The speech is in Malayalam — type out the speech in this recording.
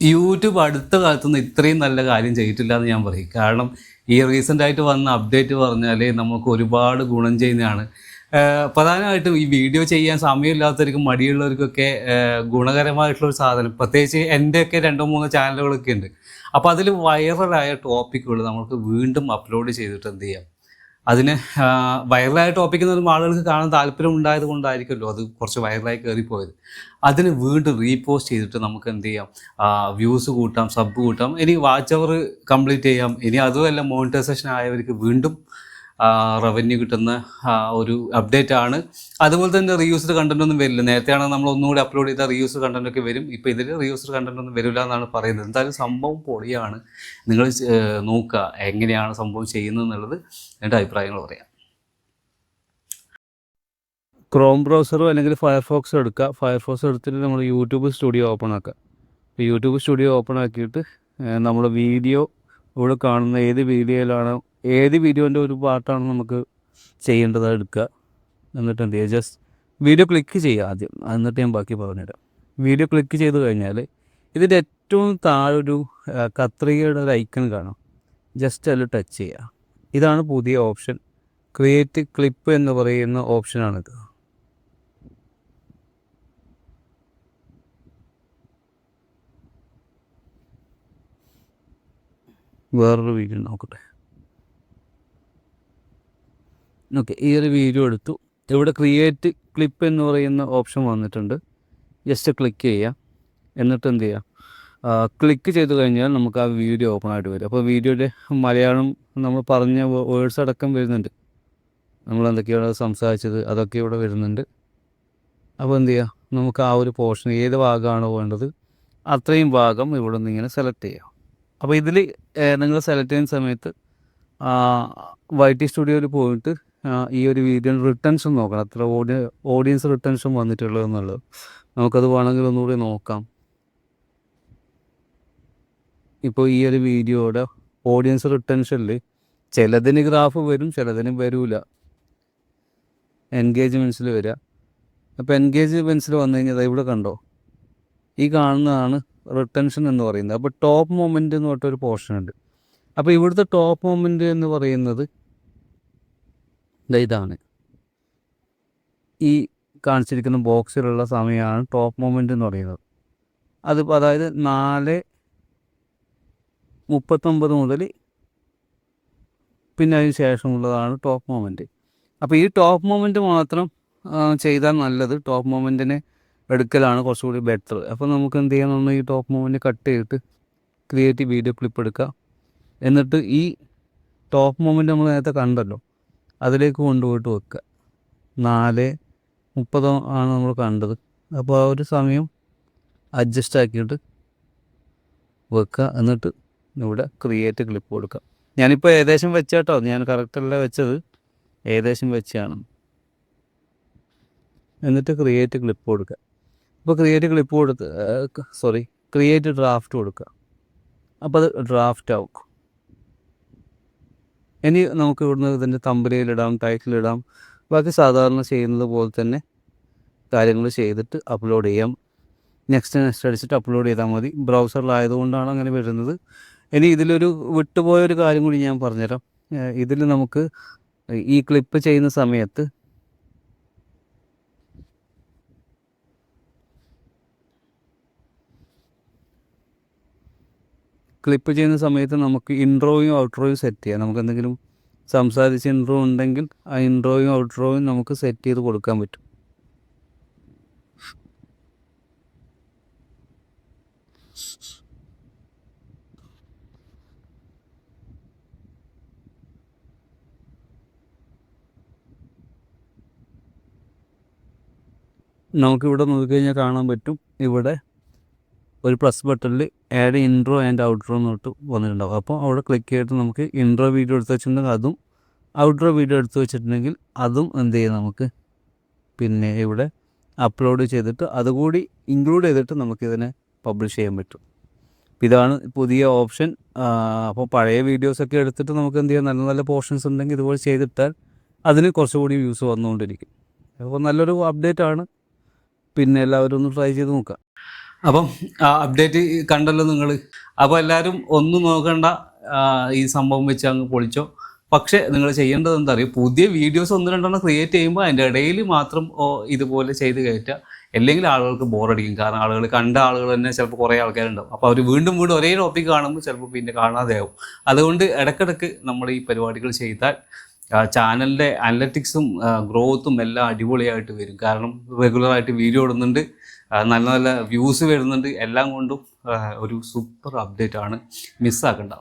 യൂട്യൂബ് അടുത്ത കാലത്തൊന്നും ഇത്രയും നല്ല കാര്യം ചെയ്തിട്ടില്ല എന്ന് ഞാൻ പറയും. കാരണം ഈ റീസെൻ്റായിട്ട് വന്ന അപ്ഡേറ്റ് പറഞ്ഞാൽ നമുക്ക് ഒരുപാട് ഗുണം ചെയ്യുന്നതാണ്. പ്രധാനമായിട്ടും ഈ വീഡിയോ ചെയ്യാൻ സമയമില്ലാത്തവർക്കും മടിയുള്ളവർക്കൊക്കെ ഗുണകരമായിട്ടുള്ളൊരു സാധനം, പ്രത്യേകിച്ച് എൻ്റെയൊക്കെ 2-3 ചാനലുകളൊക്കെ ഉണ്ട്. അപ്പോൾ അതിൽ വൈറലായ ടോപ്പിക്കുകൾ നമുക്ക് വീണ്ടും അപ്ലോഡ് ചെയ്തിട്ട് എന്ത് ചെയ്യാം, അതിന് വൈറലായ ടോപ്പിക്ക് എന്ന് പറയുമ്പോൾ ആളുകൾക്ക് കാണാൻ താല്പര്യം ഉണ്ടായത് കൊണ്ടായിരിക്കുമല്ലോ അത് കുറച്ച് വൈറലായി കയറിപ്പോയത്. അതിന് വീണ്ടും റീപോസ്റ്റ് ചെയ്തിട്ട് നമുക്ക് എന്ത് ചെയ്യാം, വ്യൂസ് കൂട്ടാം, സബ് കൂട്ടാം, ഇനി വാച്ച് അവർ കംപ്ലീറ്റ് ചെയ്യാം. ഇനി അതുമല്ല മോണിറ്റൈസേഷൻ ആയവർക്ക് വീണ്ടും റവന്യൂ കിട്ടുന്ന ഒരു അപ്ഡേറ്റ് ആണ്. അതുപോലെ തന്നെ റീയൂസ്ഡ് കണ്ടൻ്റ് ഒന്നും വരില്ല. നേരത്തെയാണ് നമ്മൾ ഒന്നുകൂടി അപ്ലോഡ് ചെയ്ത റീയൂസ്ഡ് കണ്ടൻ്റ് ഒക്കെ വരും. ഇപ്പോൾ ഇതിൽ റീയൂസ്ഡ് കണ്ടൻ്റ് ഒന്നും വരില്ല എന്നാണ് പറയുന്നത്. എന്തായാലും സംഭവം പൊളിയാണ്. നിങ്ങൾ നോക്കുക എങ്ങനെയാണ് സംഭവം ചെയ്യുന്നത് എന്നുള്ളത്, എൻ്റെ അഭിപ്രായങ്ങൾ പറയാം. ക്രോം ബ്രൗസറോ അല്ലെങ്കിൽ ഫയർഫോക്സ് എടുക്കുക. ഫയർഫോക്സ് എടുത്തിട്ട് നമ്മൾ യൂട്യൂബ് സ്റ്റുഡിയോ ഓപ്പൺ ആക്കുക. യൂട്യൂബ് സ്റ്റുഡിയോ ഓപ്പൺ ആക്കിയിട്ട് നമ്മൾ വീഡിയോ ഇവിടെ കാണുന്ന ഏത് വീഡിയോയിലാണോ, ഏത് വീഡിയോൻ്റെ ഒരു പാർട്ടാണ് നമുക്ക് ചെയ്യേണ്ടത് എടുക്കുക. എന്നിട്ട് എന്ത് ചെയ്യുക, ജസ്റ്റ് വീഡിയോ ക്ലിക്ക് ചെയ്യുക ആദ്യം, എന്നിട്ട് ഞാൻ ബാക്കി പറഞ്ഞുതരാം. വീഡിയോ ക്ലിക്ക് ചെയ്ത് കഴിഞ്ഞാൽ ഇതിൻ്റെ ഏറ്റവും താഴൊരു കത്രികയുടെ ഒരു ഐക്കൺ കാണാം. ജസ്റ്റ് അതിൽ ടച്ച് ചെയ്യുക. ഇതാണ് പുതിയ ഓപ്ഷൻ, ക്രിയേറ്റ് ക്ലിപ്പ് എന്ന് പറയുന്ന ഓപ്ഷനാണിത്. വേറൊരു വീഡിയോ നോക്കട്ടെ. ഓക്കെ, ഈ ഒരു വീഡിയോ എടുത്തു. ഇവിടെ ക്രിയേറ്റ് ക്ലിപ്പ് എന്ന് പറയുന്ന ഓപ്ഷൻ വന്നിട്ടുണ്ട്. ജസ്റ്റ് ക്ലിക്ക് ചെയ്യുക. എന്നിട്ട് എന്ത് ചെയ്യുക, ക്ലിക്ക് ചെയ്ത് കഴിഞ്ഞാൽ നമുക്ക് ആ വീഡിയോ ഓപ്പൺ ആയിട്ട് വരും. അപ്പോൾ വീഡിയോയുടെ മലയാളം നമ്മൾ പറഞ്ഞ വേർഡ്സ് അടക്കം വരുന്നുണ്ട്. നമ്മൾ എന്തൊക്കെയാണ് സംസാരിച്ചത് അതൊക്കെ ഇവിടെ വരുന്നുണ്ട്. അപ്പോൾ എന്ത് ചെയ്യുക, നമുക്ക് ആ ഒരു പോർഷൻ ഏത് ഭാഗമാണോ വേണ്ടത് അത്രയും ഭാഗം ഇവിടെ നിന്ന് ഇങ്ങനെ സെലക്ട് ചെയ്യുക. അപ്പോൾ ഇതിൽ നിങ്ങൾ സെലക്ട് ചെയ്യുന്ന സമയത്ത് YT സ്റ്റുഡിയോയിൽ പോയിട്ട് ഈ ഒരു വീഡിയോ റിട്ടേൺസും നോക്കണം, അത്ര ഓഡിയൻസ് റിട്ടേൺസും വന്നിട്ടുള്ളതെന്നുള്ളത്. നമുക്കത് വേണമെങ്കിൽ ഒന്നുകൂടി നോക്കാം. ഇപ്പോൾ ഈ ഒരു വീഡിയോയുടെ ഓഡിയൻസ് റിട്ടൻഷനിൽ ചിലതിന് ഗ്രാഫ് വരും, ചിലതിന് വരില്ല. എൻഗേജ്മെൻറ്റ്സിൽ വരിക. അപ്പോൾ എൻഗേജ്മെൻറ്റ്സിൽ വന്നു കഴിഞ്ഞാൽ ഇവിടെ കണ്ടോ, ഈ കാണുന്നതാണ് റിട്ടൻഷൻ എന്ന് പറയുന്നത്. അപ്പോൾ ടോപ്പ് മൊമെൻ്റ് എന്ന് പറഞ്ഞിട്ടൊരു പോർഷൻ ഉണ്ട്. അപ്പോൾ ഇവിടുത്തെ ടോപ്പ് മൊമെൻ്റ് എന്ന് പറയുന്നത് ഇതാണ്, ഈ കാണിച്ചിരിക്കുന്ന ബോക്സിലുള്ള സമയമാണ് ടോപ്പ് മൊമെൻ്റ് എന്ന് പറയുന്നത്. അതിപ്പോൾ അതായത് 4:39 മുതൽ പിന്നെ അതിന് ശേഷമുള്ളതാണ് ടോപ്പ് മൊമെൻറ്റ്. അപ്പോൾ ഈ ടോപ്പ് മൊമെൻറ്റ് മാത്രം ചെയ്താൽ നല്ലത്. ടോപ്പ് മൊമെൻറ്റിനെ എടുക്കലാണ് കുറച്ചുകൂടി ബെറ്റർ. അപ്പോൾ നമുക്ക് എന്ത് ചെയ്യാൻ, നമ്മൾ ഈ ടോപ്പ് മൊമെൻറ്റ് കട്ട് ചെയ്തിട്ട് ക്രിയേറ്റ് വീഡിയോ ക്ലിപ്പ് എടുക്കുക. എന്നിട്ട് ഈ ടോപ്പ് മൊമെൻറ്റ് നമ്മൾ നേരത്തെ കണ്ടല്ലോ അതിലേക്ക് കൊണ്ടുപോയിട്ട് വെക്കുക. 4:30 ആണ് നമ്മൾ കണ്ടത്. അപ്പോൾ ആ ഒരു സമയം അഡ്ജസ്റ്റ് ആക്കിയിട്ട് വെക്കുക. എന്നിട്ട് ഇവിടെ ക്രിയേറ്റ് ക്ലിപ്പ് കൊടുക്കുക. ഞാനിപ്പോൾ ഏകദേശം വെച്ചാട്ടോ, ഞാൻ കറക്റ്റല്ല വെച്ചത്, ഏകദേശം വെച്ചാണ്. എന്നിട്ട് ക്രിയേറ്റ് ക്ലിപ്പ് കൊടുക്കുക. അപ്പോൾ ക്രിയേറ്റ് ക്ലിപ്പ് ക്രിയേറ്റ് ഡ്രാഫ്റ്റ് കൊടുക്കുക. അപ്പോൾ അത് ഡ്രാഫ്റ്റ് ആവും. ഇനി നമുക്ക് ഇവിടുന്ന് ഇതിൻ്റെ തമ്പനയിലിടാം, ടൈറ്റിലിടാം, ബാക്കി സാധാരണ ചെയ്യുന്നത് പോലെ തന്നെ കാര്യങ്ങൾ ചെയ്തിട്ട് അപ്ലോഡ് ചെയ്യാം. നെക്സ്റ്റ് അടിച്ചിട്ട് അപ്ലോഡ് ചെയ്താൽ മതി. ബ്രൗസറിലായതുകൊണ്ടാണ് അങ്ങനെ വരുന്നത്. ഇനി ഇതിലൊരു വിട്ടുപോയൊരു കാര്യം കൂടി ഞാൻ പറഞ്ഞുതരാം. ഇതിൽ നമുക്ക് ഈ ക്ലിപ്പ് ചെയ്യുന്ന സമയത്ത് നമുക്ക് ഇൻട്രോയും ഔട്ട്രോയും സെറ്റ് ചെയ്യാം. നമുക്ക് എന്തെങ്കിലും സംസാരിച്ച് ഇൻട്രോ ഉണ്ടെങ്കിൽ ആ ഇൻട്രോയും ഔട്ട്രോയും നമുക്ക് സെറ്റ് ചെയ്ത് കൊടുക്കാൻ പറ്റും. നമുക്കിവിടെ നോക്കിക്കഴിഞ്ഞാൽ കാണാൻ പറ്റും, ഇവിടെ ഒരു പ്ലസ് ബട്ടണിൽ ആഡ് ഇൻട്രോ ആൻഡ് ഔട്ട്രോ എന്നിട്ട് വന്നിട്ടുണ്ടാവും. അപ്പോൾ അവിടെ ക്ലിക്ക് ചെയ്തിട്ട് നമുക്ക് ഇൻട്രോ വീഡിയോ എടുത്ത് വെച്ചിട്ടുണ്ടെങ്കിൽ അതും, ഔട്ട്രോ വീഡിയോ എടുത്ത് വെച്ചിട്ടുണ്ടെങ്കിൽ അതും എന്ത് ചെയ്യും, നമുക്ക് പിന്നെ ഇവിടെ അപ്ലോഡ് ചെയ്തിട്ട് അതുകൂടി ഇൻക്ലൂഡ് ചെയ്തിട്ട് നമുക്കിതിനെ പബ്ലിഷ് ചെയ്യാൻ പറ്റും. ഇതാണ് പുതിയ ഓപ്ഷൻ. അപ്പോൾ പഴയ വീഡിയോസൊക്കെ എടുത്തിട്ട് നമുക്ക് എന്ത് ചെയ്യാം, നല്ല നല്ല പോർഷൻസ് ഉണ്ടെങ്കിൽ ഇതുപോലെ ചെയ്തിട്ടാൽ അതിന് കുറച്ചുകൂടി വ്യൂസ് വന്നുകൊണ്ടിരിക്കും. അപ്പോൾ നല്ലൊരു അപ്ഡേറ്റ് ആണ്. പിന്നെ എല്ലാവരും ഒന്ന് ട്രൈ ചെയ്ത് നോക്കാം. അപ്പം അപ്ഡേറ്റ് കണ്ടല്ലോ നിങ്ങൾ. അപ്പോൾ എല്ലാവരും ഒന്നും നോക്കണ്ട, ഈ സംഭവം വെച്ച് അങ്ങ് പൊളിച്ചോ. പക്ഷേ നിങ്ങൾ ചെയ്യേണ്ടത് എന്താ അറിയുക, പുതിയ വീഡിയോസ് ഒന്ന് രണ്ടെണ്ണം ക്രിയേറ്റ് ചെയ്യുമ്പോൾ അതിൻ്റെ ഇടയിൽ മാത്രം ഇതുപോലെ ചെയ്ത് കയറ്റുക. അല്ലെങ്കിൽ ആളുകൾക്ക് ബോറടിക്കും. കാരണം ആളുകൾ കണ്ട ആളുകൾ തന്നെ ചിലപ്പോൾ കുറേ ആൾക്കാരുണ്ടാവും. അപ്പോൾ അവർ വീണ്ടും വീണ്ടും ഒരേ ടോപ്പിക് കാണുമ്പോൾ ചിലപ്പോൾ പിന്നെ കാണാതെയാവും. അതുകൊണ്ട് ഇടയ്ക്കിടയ്ക്ക് നമ്മൾ ഈ പരിപാടികൾ ചെയ്താൽ ചാനലിൻ്റെ അനലറ്റിക്സും ഗ്രോത്തും എല്ലാം അടിപൊളിയായിട്ട് വരും. കാരണം റെഗുലറായിട്ട് വീഡിയോ ഇടുന്നുണ്ട്, നല്ല നല്ല വ്യൂസ് വരുന്നുണ്ട്. എല്ലാം കൊണ്ടും ഒരു സൂപ്പർ അപ്ഡേറ്റ് ആണ്, മിസ്സാക്കണ്ട.